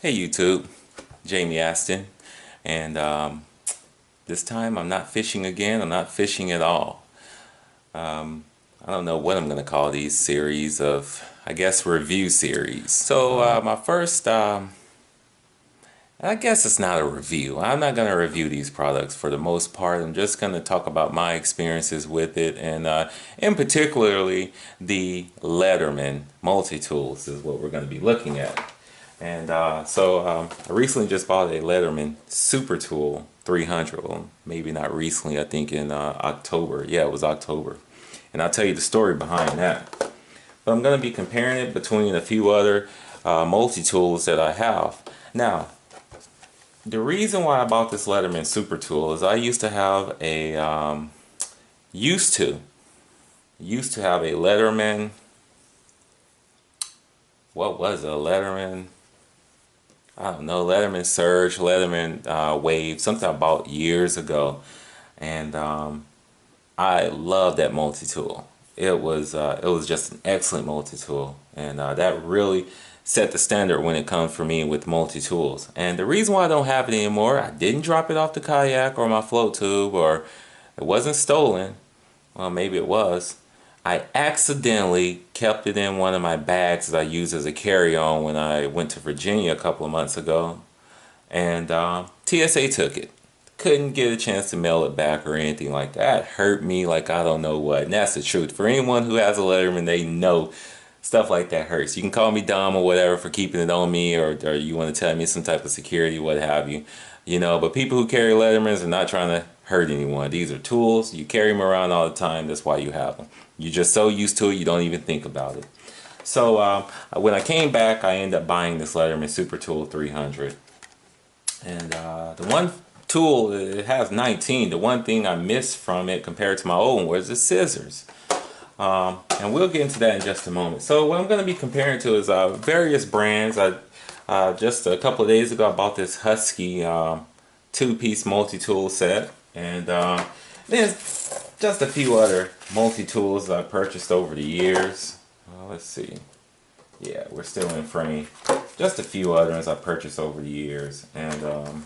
Hey YouTube, Jamie Aston, and this time I'm not fishing again. I'm not fishing at all. I don't know what I'm going to call these series of, I guess, review series. So my first, I guess it's not a review. I'm not going to review these products for the most part. I'm just going to talk about my experiences with it, and in particularly the Leatherman Multitools is what we're going to be looking at. And I recently just bought a Leatherman Supertool 300. Well, maybe not recently, I think in October. Yeah, it was October. And I'll tell you the story behind that. But I'm going to be comparing it between a few other multi-tools that I have. Now, the reason why I bought this Leatherman Supertool is I used to have a, used to have a Leatherman, what was it, a Leatherman? I don't know, Leatherman Surge, Leatherman Wave, something I bought years ago, and I love that multi-tool. It was just an excellent multi-tool, and that really set the standard when it comes for me with multi-tools. And the reason why I don't have it anymore, I didn't drop it off the kayak or my float tube, or it wasn't stolen. Well, maybe it was. I accidentally kept it in one of my bags that I used as a carry-on when I went to Virginia a couple of months ago, and TSA took it. Couldn't get a chance to mail it back or anything like that. It hurt me like I don't know what, and that's the truth. For anyone who has a Leatherman, they know stuff like that hurts. You can call me dumb or whatever for keeping it on me, or you want to tell me some type of security, what have you. You know, but people who carry Leathermans are not trying to hurt anyone. These are tools. You carry them around all the time. That's why you have them. You're just so used to it, you don't even think about it. So when I came back, I ended up buying this Leatherman Supertool 300. And the one tool, it has 19. The one thing I missed from it compared to my old one was the scissors. And we'll get into that in just a moment. So what I'm going to be comparing to is various brands. Just a couple of days ago, I bought this Husky two-piece multi-tool set. And then just a few other multi-tools I purchased over the years. Let's see. Yeah, we're still in frame. Just a few others I purchased over the years, and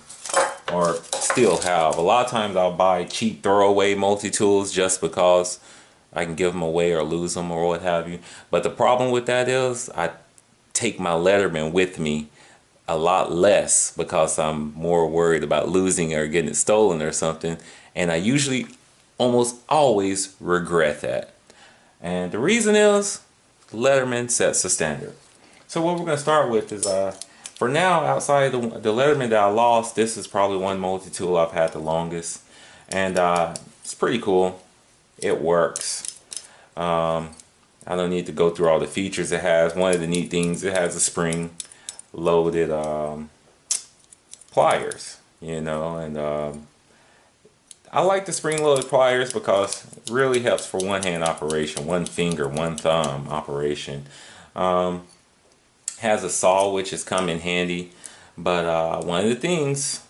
or still have. A lot of times I'll buy cheap throwaway multi-tools just because I can give them away or lose them or what have you. But the problem with that is I take my Leatherman with me a lot less because I'm more worried about losing it or getting it stolen or something, and I usually almost always regret that. And the reason is Leatherman sets the standard. So what we're going to start with is for now, outside the Leatherman that I lost, this is probably one multi-tool I've had the longest, and it's pretty cool. It works. I don't need to go through all the features it has. One of the neat things, it has a spring loaded pliers, you know, and I like the spring-loaded pliers because it really helps for one-hand operation, one finger, one thumb operation. Has a saw, which has come in handy, but one of the things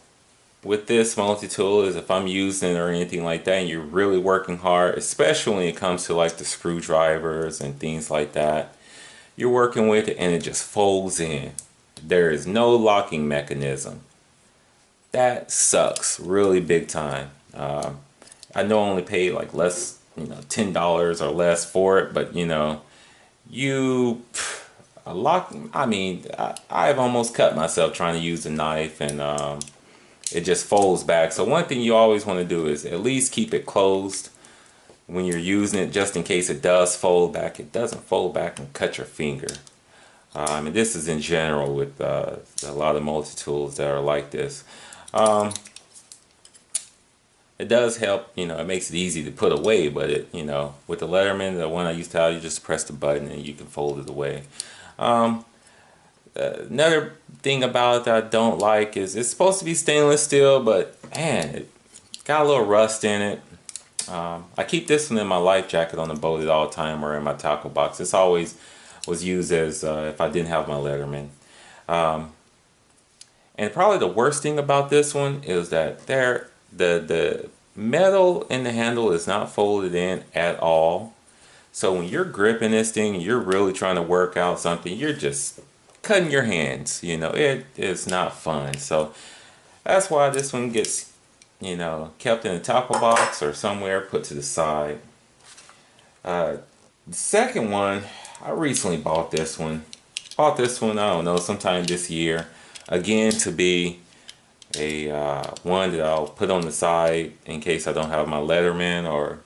with this multi-tool is if I'm using it or anything like that and you're really working hard, especially when it comes to like the screwdrivers and things like that, you're working with it and it just folds in. There is no locking mechanism. That sucks really big time. I know I only paid like less, you know, $10 or less for it, but you know, I mean, I've almost cut myself trying to use a knife, and it just folds back. So one thing you always want to do is at least keep it closed when you're using it, just in case it does fold back. It doesn't fold back and cut your finger. I mean, this is in general with a lot of multi-tools that are like this. It does help, you know, it makes it easy to put away, but it, you know, with the Leatherman, the one I used to have, you just press the button and you can fold it away. Another thing about it that I don't like is it's supposed to be stainless steel, but man, it got a little rust in it. I keep this one in my life jacket on the boat at all time, or in my tackle box. This always was used as if I didn't have my Leatherman. And probably the worst thing about this one is that the metal in the handle is not folded in at all. So when you're gripping this thing, you're really trying to work out something, you're just cutting your hands. You know, it is not fun. So that's why this one gets, you know, kept in a tackle box or somewhere put to the side. The second one, I recently bought this one. Bought this one, I don't know, sometime this year. Again, to be a one that I'll put on the side in case I don't have my Leatherman or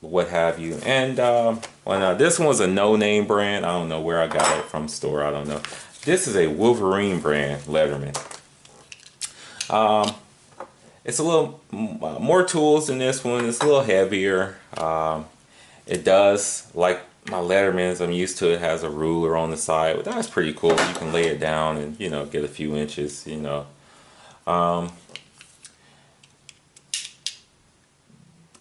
what have you. And well, now this one was a no-name brand. I don't know where I got it from, store. I don't know. This is a Wolverine brand Leatherman. It's a little more tools than this one. It's a little heavier. It does, like my Leathermans I'm used to, it has a ruler on the side. But that's pretty cool. You can lay it down and, you know, get a few inches, you know.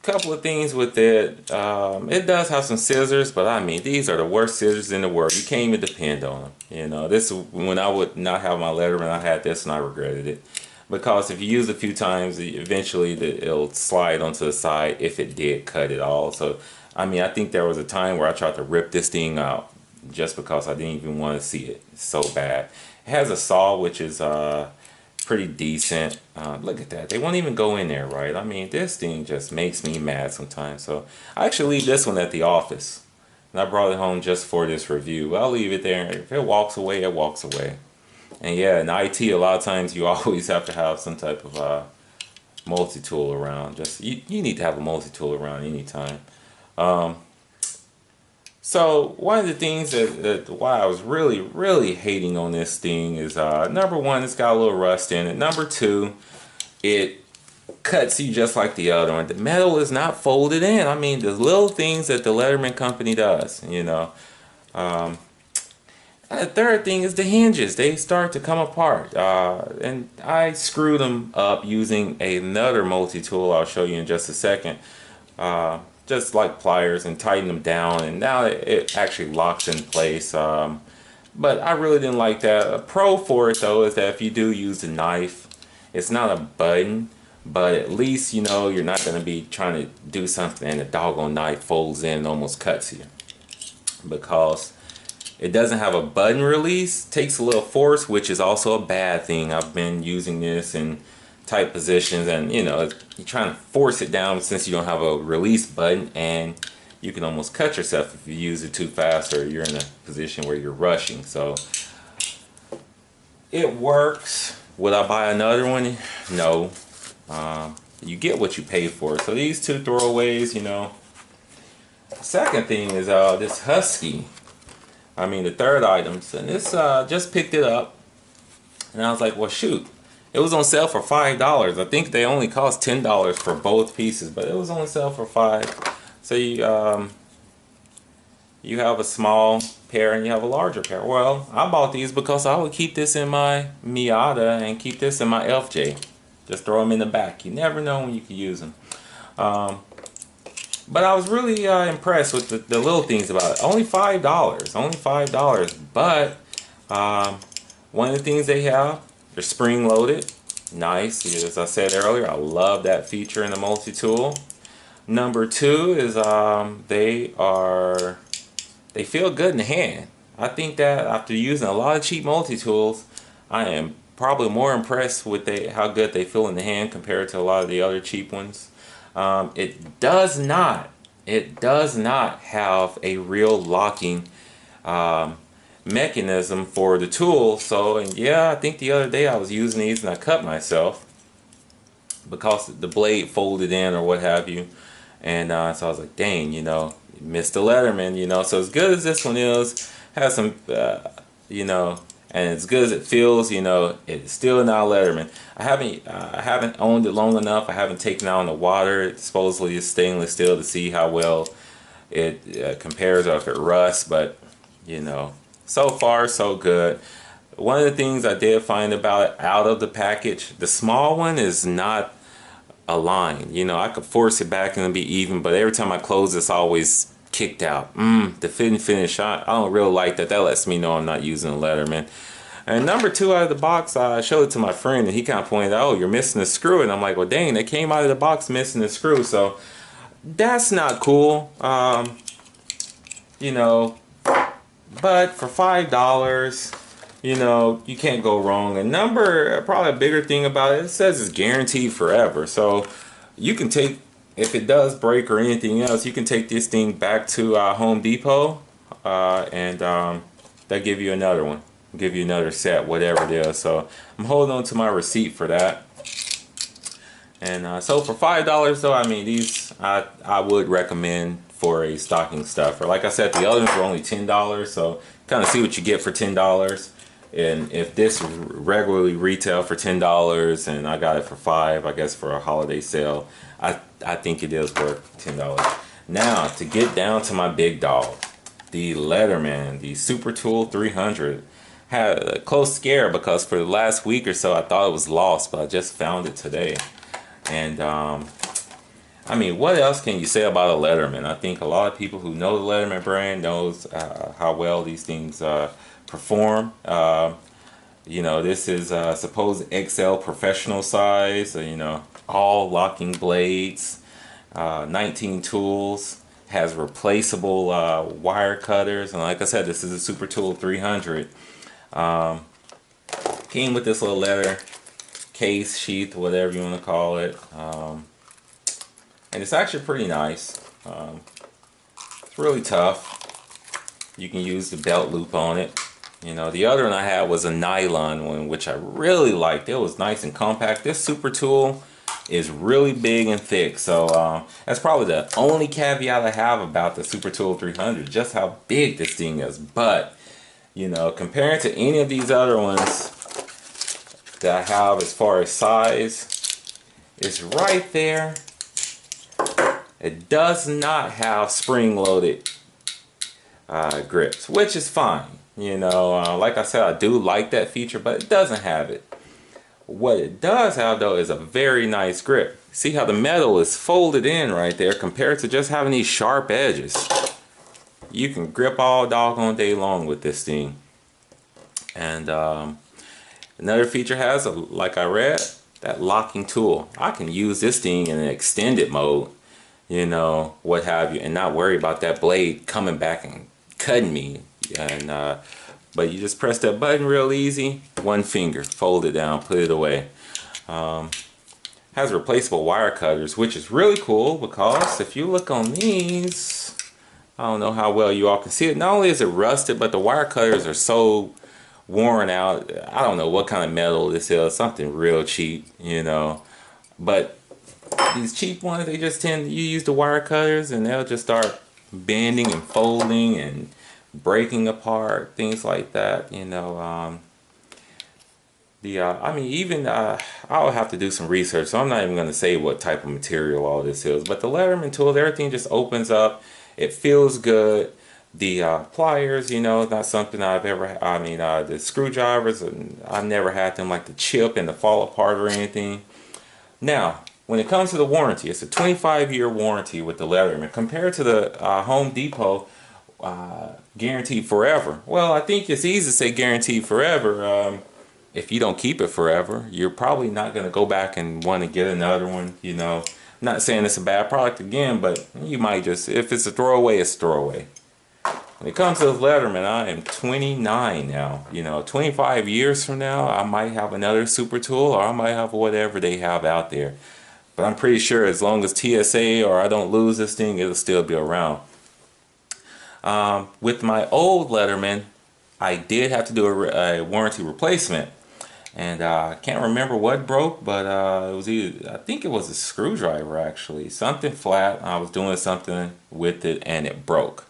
Couple of things with it. It does have some scissors, but I mean, these are the worst scissors in the world. You can't even depend on them. You know, this, when I would not have my Leatherman, I had this and I regretted it. Because if you use it a few times, eventually it'll slide onto the side if it did cut it all. So, I mean, I think there was a time where I tried to rip this thing out just because I didn't even want to see it. It's so bad. It has a saw, which is pretty decent. Look at that. They won't even go in there, right? I mean, this thing just makes me mad sometimes. So I actually leave this one at the office. And I brought it home just for this review. I'll leave it there. If it walks away, it walks away. And yeah, in IT, a lot of times you always have to have some type of multi-tool around. Just you need to have a multi-tool around anytime. So one of the things that why I was really hating on this thing is number one, it's got a little rust in it. Number two, it cuts you just like the other one. The metal is not folded in. I mean, the little things that the Leatherman company does, you know. The third thing is the hinges. They start to come apart. And I screwed them up using another multi-tool I'll show you in just a second. Just like pliers, and tighten them down, and now it actually locks in place. But I really didn't like that. A pro for it though is that if you do use a knife, it's not a button, but at least you know you're not going to be trying to do something and the doggone knife folds in and almost cuts you. Because it doesn't have a button release, takes a little force, which is also a bad thing. I've been using this in tight positions, and you know, you're trying to force it down since you don't have a release button, and you can almost cut yourself if you use it too fast or you're in a position where you're rushing. So it works. Would I buy another one? No. You get what you pay for. So these two throwaways, you know. Second thing is this husky. I mean, the third item. So this just picked it up, and I was like, well, shoot. It was on sale for $5. I think they only cost $10 for both pieces, but it was on sale for $5. So you have a small pair and you have a larger pair. Well, I bought these because I would keep this in my Miata and keep this in my FJ. Just throw them in the back. You never know when you can use them. But I was really impressed with the little things about it. Only $5. Only $5. But one of the things they have, they're spring loaded. Nice. As I said earlier, I love that feature in the multi-tool. Number two is they feel good in the hand. I think that after using a lot of cheap multi-tools, I am probably more impressed with how good they feel in the hand compared to a lot of the other cheap ones. It does not have a real locking mechanism for the tool. So, and yeah, I think the other day I was using these and I cut myself because the blade folded in or what have you. And so I was like, dang, you know, missed the Leatherman, you know. So as good as this one is, has some, you know, and as good as it feels, you know, it's still not a Leatherman. I haven't owned it long enough. I haven't taken it out in the water. It supposedly is stainless steel to see how well it compares or if it rusts, but you know, so far so good. One of the things I did find about it out of the package, the small one is not aligned. You know, I could force it back and it'll be even, but every time I close it's always kicked out. The fit and finish, I don't really like that. That lets me know I'm not using a Leatherman. And number two out of the box, I showed it to my friend and he kind of pointed out, oh, you're missing a screw. And I'm like, well, dang, they came out of the box missing a screw. So that's not cool. You know, but for $5, You know, you can't go wrong. And number, probably a bigger thing about it, it says it's guaranteed forever. So you can take, if it does break or anything else, you can take this thing back to Home Depot, and they'll give you another one, give you another set, whatever it is. So I'm holding on to my receipt for that. And so for $5 though, I mean, these I would recommend for a stocking stuffer. Like I said, the other ones were only $10, so kind of see what you get for $10. And if this regularly retail for $10 and I got it for $5, I guess for a holiday sale, I think it is worth $10. Now to get down to my big dog, the Leatherman, the Supertool 300. Had a close scare because for the last week or so I thought it was lost, but I just found it today. And I mean, what else can you say about a Leatherman? I think a lot of people who know the Leatherman brand knows how well these things perform. You know, this is supposed XL professional size. You know, all locking blades, 19 tools, has replaceable wire cutters, and like I said, this is a Supertool 300. Came with this little leather case, sheath, whatever you want to call it, and it's actually pretty nice. It's really tough. You can use the belt loop on it. You know, the other one I had was a nylon one, which I really liked. It was nice and compact. This Supertool is really big and thick, so that's probably the only caveat I have about the Supertool 300, just how big this thing is. But you know, compared to any of these other ones that I have as far as size, it's right there. It does not have spring-loaded grips, which is fine. You know, like I said, I do like that feature, but it doesn't have it. What it does have, though, is a very nice grip. See how the metal is folded in right there compared to just having these sharp edges. You can grip all doggone day long with this thing. And another feature has, like I read, that locking tool. I can use this thing in an extended mode, you know, what have you, and not worry about that blade coming back and cutting me. And but you just press that button real easy, one finger, fold it down, put it away. Has replaceable wire cutters, which is really cool because if you look on these, I don't know how well you all can see it. Not only is it rusted, but the wire cutters are so worn out. I don't know what kind of metal this is, something real cheap, you know. But these cheap ones, they just tend, you use the wire cutters and they'll just start bending and folding and breaking apart, things like that, you know. I mean, even I'll have to do some research, so I'm not even going to say what type of material all this is. But the Leatherman tools, everything just opens up. It feels good. The pliers, you know, not something I've ever. I mean, the screwdrivers, and I've never had them like to chip and to fall apart or anything. Now, when it comes to the warranty, it's a 25-year warranty with the Leatherman compared to the Home Depot guaranteed forever. Well, I think it's easy to say guaranteed forever. If you don't keep it forever, you're probably not going to go back and want to get another one, you know. I'm not saying it's a bad product again, but you might just, if it's a throwaway, it's throwaway. When it comes to the Leatherman, I am 29 now. You know, 25 years from now, I might have another Supertool, or I might have whatever they have out there. But I'm pretty sure as long as TSA or I don't lose this thing, it'll still be around. With my old Leatherman, I did have to do a warranty replacement. And I can't remember what broke, but it was either, I think it was a screwdriver actually. Something flat. I was doing something with it and it broke.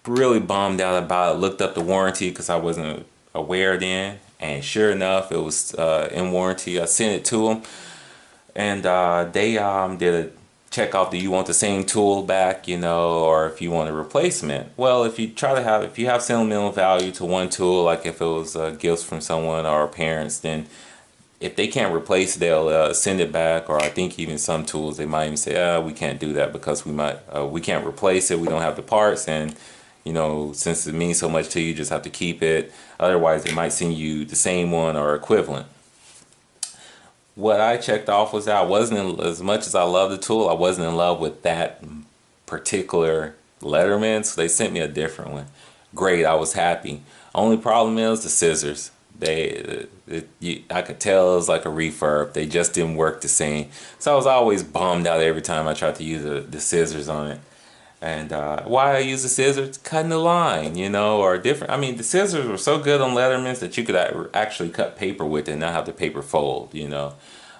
Really bummed out about it. Looked up the warranty because I wasn't aware then. And sure enough, it was in warranty. I sent it to them. And they did a check off, do you want the same tool back, you know, or if you want a replacement. Well, if you try to have, if you have sentimental value to one tool, like if it was gifts from someone or parents, then if they can't replace it, they'll send it back. Or I think even some tools, they might even say, we can't do that because we can't replace it, we don't have the parts, and you know, since it means so much to you, you just have to keep it. Otherwise, they might send you the same one or equivalent. What I checked off was that I wasn't in, as much as I love the tool, I wasn't in love with that particular Leatherman, so they sent me a different one. Great, I was happy. Only problem is the scissors. I could tell it was like a refurb. They just didn't work the same. So I was always bummed out every time I tried to use the scissors on it. And why I use the scissors? Cutting the line, you know, or different. I mean, the scissors were so good on Leathermans that you could actually cut paper with it and not have the paper fold, you know.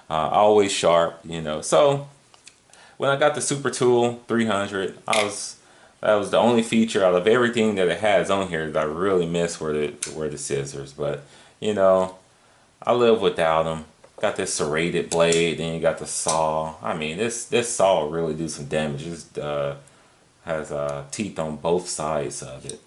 Always sharp, you know. So when I got the Supertool 300, that was the only feature out of everything that it has on here that I really miss were the scissors. But you know, I live without them. Got this serrated blade, then you got the saw. I mean, this saw really do some damage. It has teeth on both sides of it.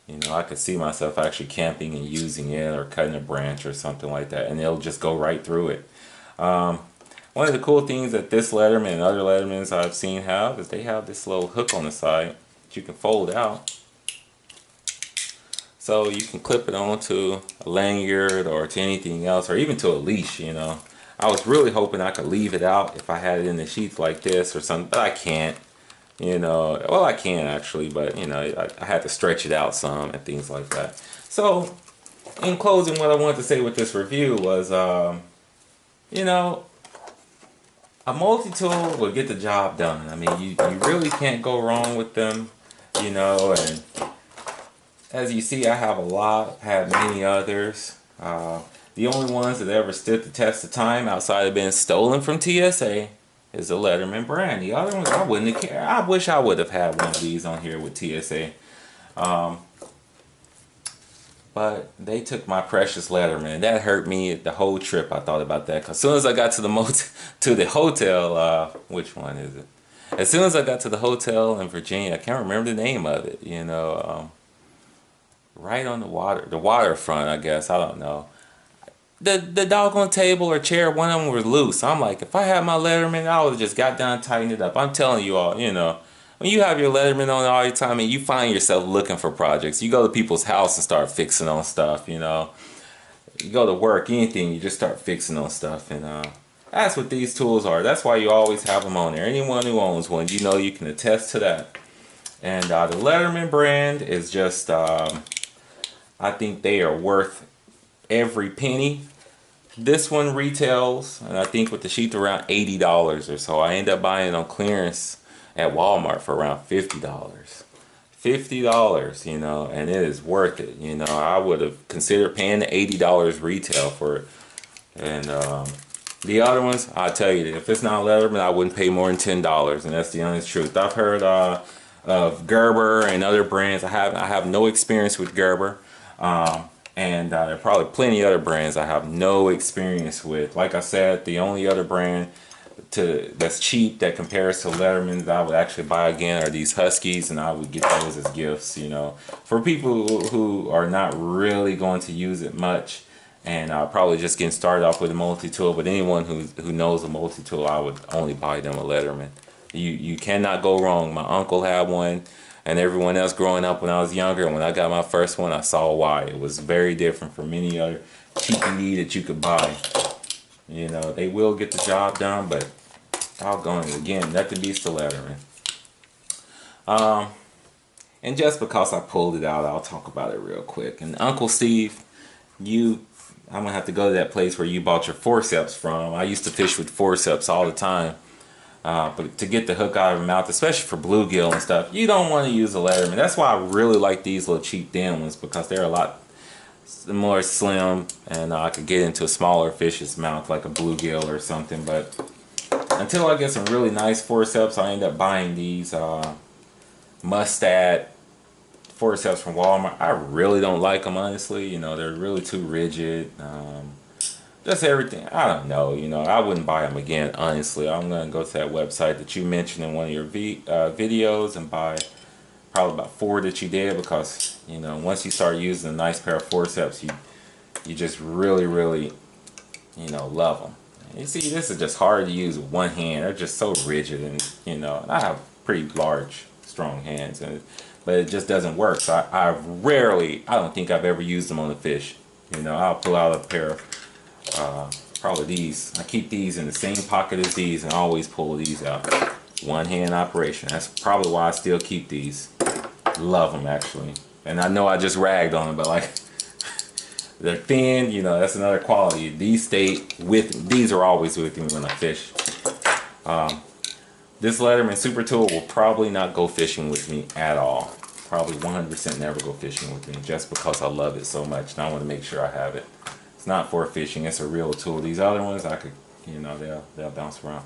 You know, I could see myself actually camping and using it, or cutting a branch or something like that, and it'll just go right through it. One of the cool things that this Leatherman and other Leathermans I've seen have is they have this little hook on the side that you can fold out. So you can clip it onto a lanyard or to anything else, or even to a leash, you know. I was really hoping I could leave it out if I had it in the sheath like this or something, but I can't. You know, well, I can actually, but you know, I had to stretch it out some and things like that. So in closing, what I wanted to say with this review was, you know, a multi-tool will get the job done. I mean, you really can't go wrong with them, you know. And as you see, I have a lot, had many others. The only ones that ever stood the test of time outside of being stolen from TSA is the Leatherman brand. The other ones I wouldn't have cared. I wish I would have had one of these on here with TSA. But they took my precious Leatherman. That hurt me the whole trip. I thought about that. Cause as soon as I got to the hotel, which one is it? As soon as I got to the hotel in Virginia, I can't remember the name of it. You know, right on the waterfront, I guess. I don't know. The doggone table or chair, one of them was loose. I'm like, if I had my Leatherman, I would have just got down and tightened it up. I'm telling you all, you know, when you have your Leatherman on all the time and you find yourself looking for projects, you go to people's house and start fixing on stuff, you know. You go to work, anything, you just start fixing on stuff. And that's what these tools are. That's why you always have them on there. Anyone who owns one, you know, you can attest to that. And the Leatherman brand is just, I think they are worth every penny. This one retails, and I think with the sheath, around $80 or so. I end up buying it on clearance at Walmart for around $50. $50, you know, and it is worth it. You know, I would have considered paying the $80 retail for it. And the other ones, I'll tell you, if it's not Leatherman, I wouldn't pay more than $10, and that's the honest truth. I've heard of Gerber and other brands. I have no experience with Gerber. And there are probably plenty of other brands I have no experience with. Like I said, the only other brand that's cheap that compares to Leatherman that I would actually buy again are these Huskies, and I would get those as gifts, you know, for people who are not really going to use it much, and probably just getting started off with a multi-tool. But anyone who knows a multi-tool, I would only buy them a Leatherman. You cannot go wrong. My uncle had one, and everyone else growing up when I was younger. And when I got my first one, I saw why. It was very different from any other cheapy that you could buy. You know, they will get the job done, but doggone it, again, nothing beats the Leatherman. And just because I pulled it out, I'll talk about it real quick. And Uncle Steve, I'm gonna have to go to that place where you bought your forceps from. I used to fish with forceps all the time. But to get the hook out of the mouth, especially for bluegill and stuff, you don't want to use a Leatherman. That's why I really like these little cheap thin ones, because they're a lot more slim, and I could get into a smaller fish's mouth like a bluegill or something. But until I get some really nice forceps, I end up buying these Mustad forceps from Walmart. I really don't like them, honestly. You know, they're really too rigid. Just everything. I don't know. You know, I wouldn't buy them again, honestly. I'm going to go to that website that you mentioned in one of your videos and buy probably about 4 that you did, because, you know, once you start using a nice pair of forceps, you just really, really, you know, love them. You see, this is just hard to use with one hand. They're just so rigid, and, you know, and I have pretty large, strong hands, but it just doesn't work. So I don't think I've ever used them on a fish. You know, I'll pull out a pair of probably these. I keep these in the same pocket as these and always pull these out. One hand operation. That's probably why I still keep these. Love them, actually. And I know I just ragged on them, but like, They're thin, you know, that's another quality. These are always with me when I fish. This Leatherman Supertool will probably not go fishing with me at all. Probably 100% never go fishing with me, just because I love it so much and I want to make sure I have it. It's not for fishing, it's a real tool. These other ones, I could, you know, they'll bounce around.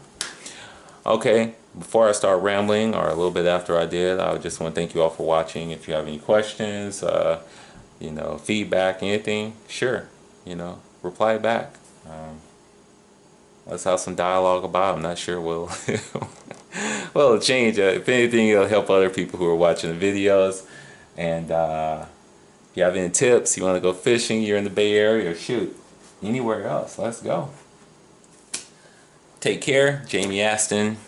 Okay, before I start rambling, or a little bit after I did, I just want to thank you all for watching. If you have any questions, you know, feedback, anything, sure, you know, reply back. Let's have some dialogue about it. I'm not sure we'll well, it'll change. If anything, it'll help other people who are watching the videos. And if you have any tips, you want to go fishing, you're in the Bay Area, or shoot, anywhere else, let's go. Take care. Jamie Aston.